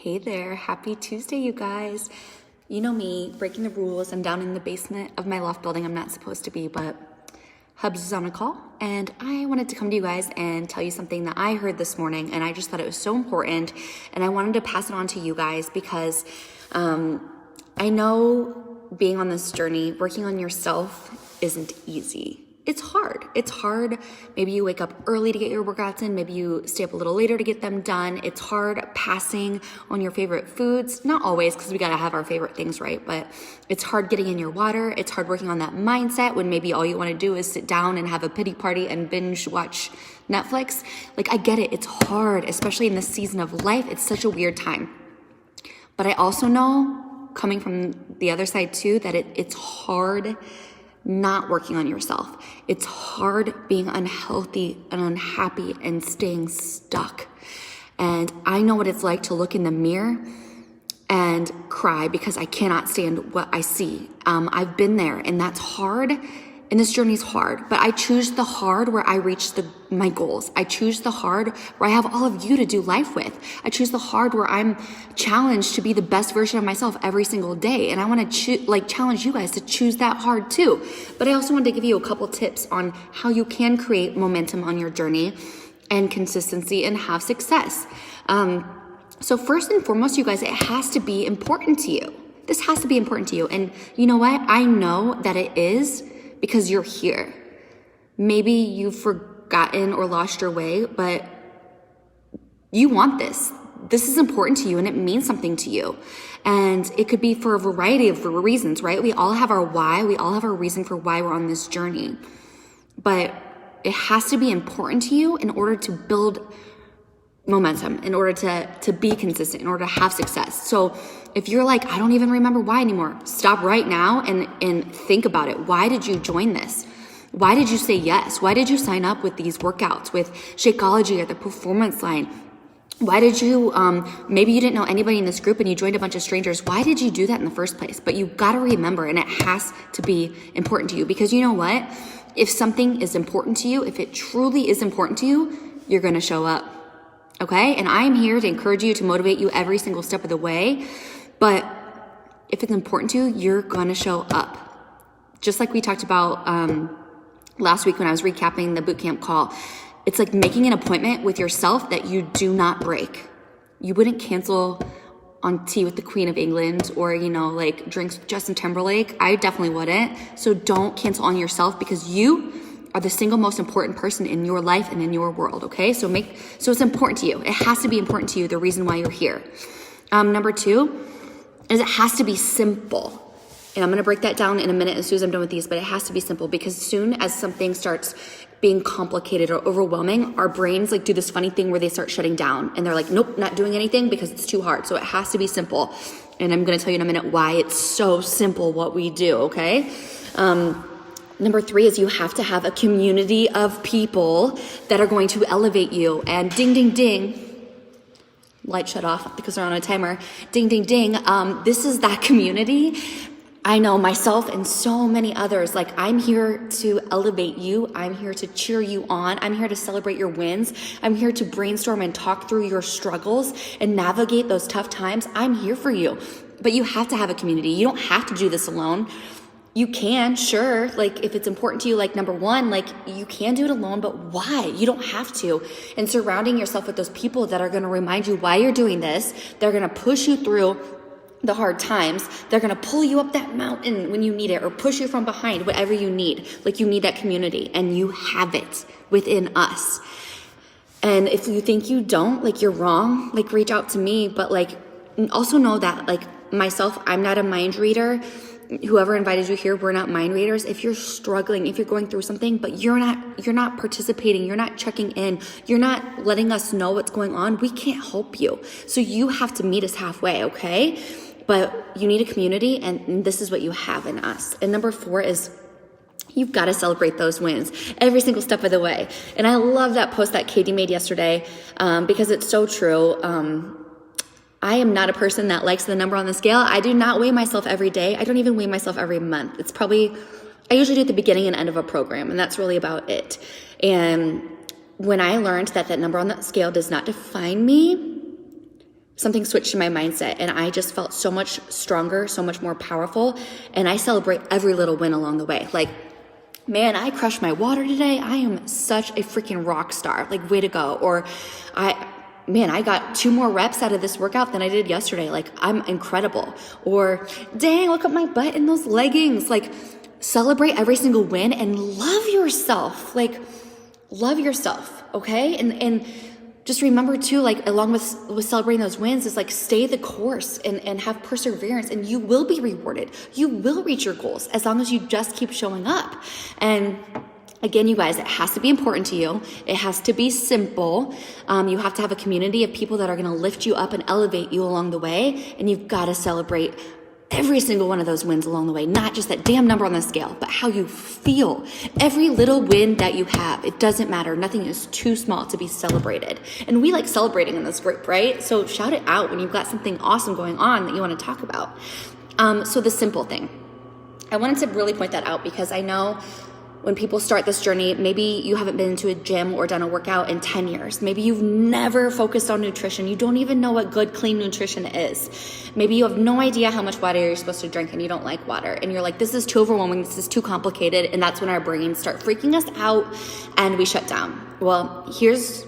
Hey there, happy Tuesday, you guys. You know me, breaking the rules. I'm down in the basement of my loft building. I'm not supposed to be, but Hubs is on a call, and I wanted to come to you guys and tell you something that I heard this morning, and I just thought it was so important, and I wanted to pass it on to you guys because I know being on this journey, working on yourself isn't easy. It's hard. It's hard. Maybe you wake up early to get your workouts in. Maybe you stay up a little later to get them done. It's hard passing on your favorite foods. Not always, because we got to have our favorite things, right? But it's hard getting in your water. It's hard working on that mindset when maybe all you want to do is sit down and have a pity party and binge watch Netflix. Like, I get it. It's hard, especially in this season of life. It's such a weird time. But I also know, coming from the other side too, that it's hard not working on yourself. It's hard being unhealthy and unhappy and staying stuck. And I know what it's like to look in the mirror and cry because I cannot stand what I see. I've been there, and that's hard. And this journey is hard, but I choose the hard where I reach my goals. I choose the hard where I have all of you to do life with. I choose the hard where I'm challenged to be the best version of myself every single day. And I want to challenge you guys to choose that hard too. But I also wanted to give you a couple tips on how you can create momentum on your journey and consistency and have success. So first and foremost, you guys, it has to be important to you. This has to be important to you. And you know what? I know that it is, because you're here. Maybe you've forgotten or lost your way, but you want this. This is important to you, and it means something to you. And it could be for a variety of reasons, right? We all have our why. We all have our reason for why we're on this journey. But it has to be important to you in order to build momentum, in order to be consistent, in order to have success. So if you're like, I don't even remember why anymore, stop right now and think about it. Why did you join this? Why did you say yes? Why did you sign up with these workouts, with Shakeology or the Performance Line? Why did you, maybe you didn't know anybody in this group and you joined a bunch of strangers. Why did you do that in the first place? But you got to remember, and it has to be important to you, because you know what? If something is important to you, if it truly is important to you, you're going to show up. Okay? And I am here to encourage you, to motivate you every single step of the way. But if it's important to you, you're going to show up. Just like we talked about last week when I was recapping the bootcamp call. It's like making an appointment with yourself that you do not break. You wouldn't cancel on Tea with the Queen of England or, like drinks with Justin Timberlake. I definitely wouldn't. So don't cancel on yourself, because you are the single most important person in your life and in your world, okay? So it's important to you. It has to be important to you, the reason why you're here. Number 2 is it has to be simple. And I'm going to break that down in a minute as soon as I'm done with these, but it has to be simple, because as soon as something starts being complicated or overwhelming, our brains do this funny thing where they start shutting down and they're like, nope, not doing anything because it's too hard. So it has to be simple. And I'm going to tell you in a minute why it's so simple what we do, okay? Number 3 is you have to have a community of people that are going to elevate you. And ding, ding, ding. Light shut off because they're on a timer. Ding, ding, ding. This is that community. I know myself and so many others. I'm here to elevate you. I'm here to cheer you on. I'm here to celebrate your wins. I'm here to brainstorm and talk through your struggles and navigate those tough times. I'm here for you. But you have to have a community. You don't have to do this alone. You can, sure, if it's important to you, number 1, you can do it alone, but why? You don't have to. And surrounding yourself with those people that are going to remind you why you're doing this, they're going to push you through the hard times, they're going to pull you up that mountain when you need it, or push you from behind, whatever you need. You need that community, and you have it within us. And if you think you don't, you're wrong, reach out to me, but also know that myself, I'm not a mind reader. Whoever invited you here, we're not mind readers. If you're struggling, if you're going through something, but you're not participating, you're not checking in, you're not letting us know what's going on, we can't help you. So you have to meet us halfway, okay? But you need a community, and this is what you have in us. And number 4 is you've got to celebrate those wins every single step of the way. And I love that post that Katie made yesterday because it's so true. I am not a person that likes the number on the scale. I do not weigh myself every day. I don't even weigh myself every month. I usually do at the beginning and end of a program, and that's really about it. And when I learned that number on that scale does not define me, something switched in my mindset, and I just felt so much stronger, so much more powerful. And I celebrate every little win along the way. Like, man, I crushed my water today. I am such a freaking rock star. Like, way to go. Or I got 2 more reps out of this workout than I did yesterday. Like, I'm incredible. Or, dang, look at my butt in those leggings. Like, celebrate every single win and love yourself. Like, love yourself, okay? And just remember too, like, along with celebrating those wins, is like, stay the course and have perseverance, and you will be rewarded. You will reach your goals as long as you just keep showing up. And again, you guys, it has to be important to you. It has to be simple. You have to have a community of people that are going to lift you up and elevate you along the way. And you've got to celebrate every single one of those wins along the way, not just that damn number on the scale, but how you feel. Every little win that you have, it doesn't matter. Nothing is too small to be celebrated. And we like celebrating in this group, right? So shout it out when you've got something awesome going on that you want to talk about. So the simple thing, I wanted to really point that out, because I know when people start this journey, maybe you haven't been to a gym or done a workout in 10 years. Maybe you've never focused on nutrition. You don't even know what good, clean nutrition is. Maybe you have no idea how much water you're supposed to drink and you don't like water. And you're like, this is too overwhelming, this is too complicated. And that's when our brains start freaking us out and we shut down. Well, here's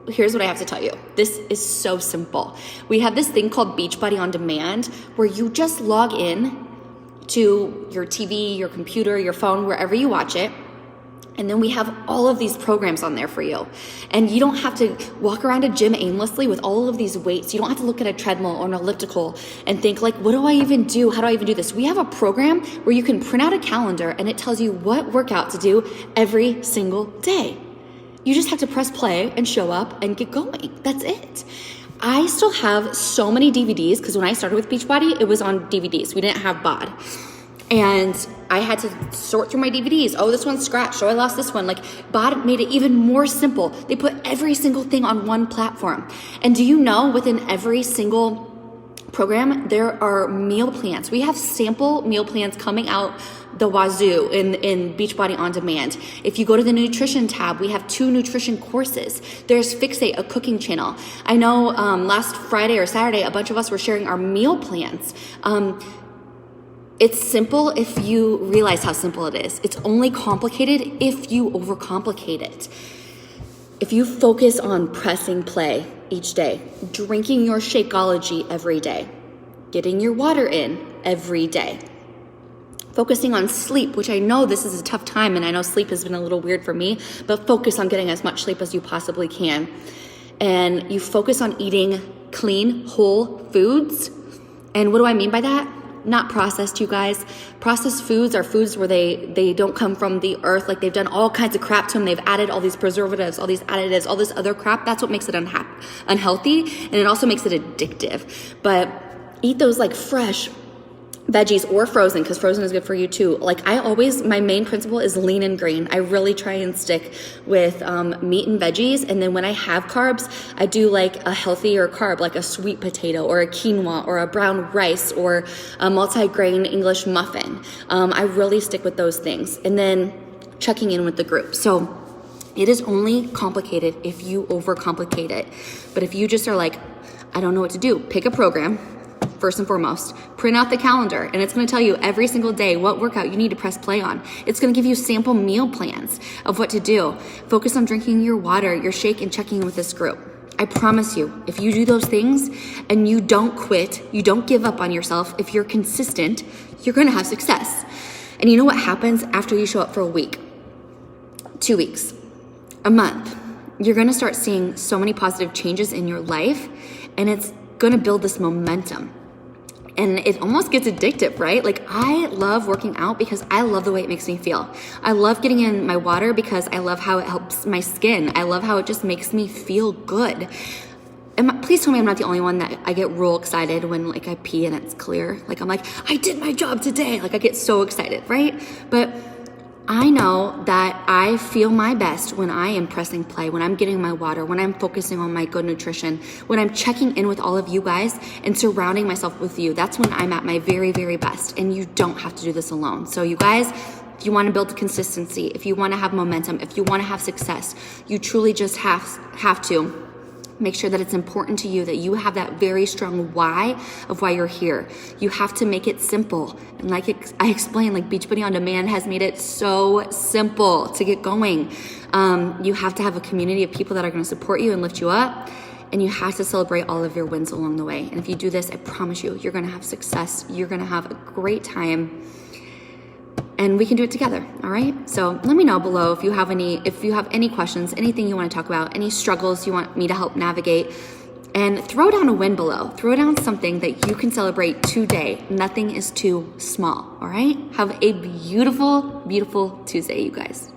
what I have to tell you. This is so simple. We have this thing called Beachbody On Demand, where you just log in to your TV, your computer, your phone, wherever you watch it. And then we have all of these programs on there for you. And you don't have to walk around a gym aimlessly with all of these weights. You don't have to look at a treadmill or an elliptical and think like, what do I even do? How do I even do this? We have a program where you can print out a calendar and it tells you what workout to do every single day. You just have to press play and show up and get going. That's it. I still have so many DVDs, because when I started with Beachbody, it was on DVDs. We didn't have BOD. And I had to sort through my DVDs. Oh, this one's scratched. Oh, I lost this one. Like, BOD made it even more simple. They put every single thing on one platform. And do you know, within every single program, there are meal plans. We have sample meal plans coming out the wazoo in Beachbody On Demand. If you go to the nutrition tab, we have 2 nutrition courses. There's Fixate, a cooking channel. I know last Friday or Saturday, a bunch of us were sharing our meal plans. It's simple if you realize how simple it is. It's only complicated if you overcomplicate it. If you focus on pressing play each day, drinking your Shakeology every day, getting your water in every day, focusing on sleep, which I know this is a tough time, and I know sleep has been a little weird for me, but focus on getting as much sleep as you possibly can. And you focus on eating clean, whole foods. And what do I mean by that? Not processed, you guys. Processed foods are foods where they don't come from the earth. Like, they've done all kinds of crap to them. They've added all these preservatives, all these additives, all this other crap. That's what makes it unhealthy. And it also makes it addictive. But eat those like fresh veggies, or frozen, because frozen is good for you too. Like, my main principle is lean and green. I really try and stick with meat and veggies. And then when I have carbs, I do like a healthier carb, like a sweet potato or a quinoa or a brown rice or a multi-grain English muffin. I really stick with those things. And then checking in with the group. So it is only complicated if you overcomplicate it. But if you just are like, I don't know what to do, pick a program. First and foremost, print out the calendar, and it's going to tell you every single day what workout you need to press play on. It's going to give you sample meal plans of what to do. Focus on drinking your water, your shake, and checking in with this group. I promise you, if you do those things and you don't quit, you don't give up on yourself, if you're consistent, you're going to have success. And you know what happens after you show up for a week, 2 weeks, a month? You're going to start seeing so many positive changes in your life, and it's going to build this momentum. And it almost gets addictive, right? Like, I love working out because I love the way it makes me feel. I love getting in my water because I love how it helps my skin. I love how it just makes me feel good. And please tell me I'm not the only one that I get real excited when like I pee and it's clear. Like, I'm like, I did my job today. Like, I get so excited, right? But I know that I feel my best when I am pressing play, when I'm getting my water, when I'm focusing on my good nutrition, when I'm checking in with all of you guys and surrounding myself with you. That's when I'm at my very, very best. And you don't have to do this alone. So you guys, if you want to build consistency, if you want to have momentum, if you want to have success, you truly just have to Make sure that it's important to you, that you have that very strong why of why you're here. You have to make it simple. And like I explained, like Beachbody On Demand has made it so simple to get going. You have to have a community of people that are going to support you and lift you up. And you have to celebrate all of your wins along the way. And if you do this, I promise you, you're going to have success. You're going to have a great time. And we can do it together, all right? So let me know below if you have any questions, anything you want to talk about, any struggles you want me to help navigate, and throw down a win below. Throw down something that you can celebrate today. Nothing is too small, all right? Have a beautiful, beautiful Tuesday, you guys.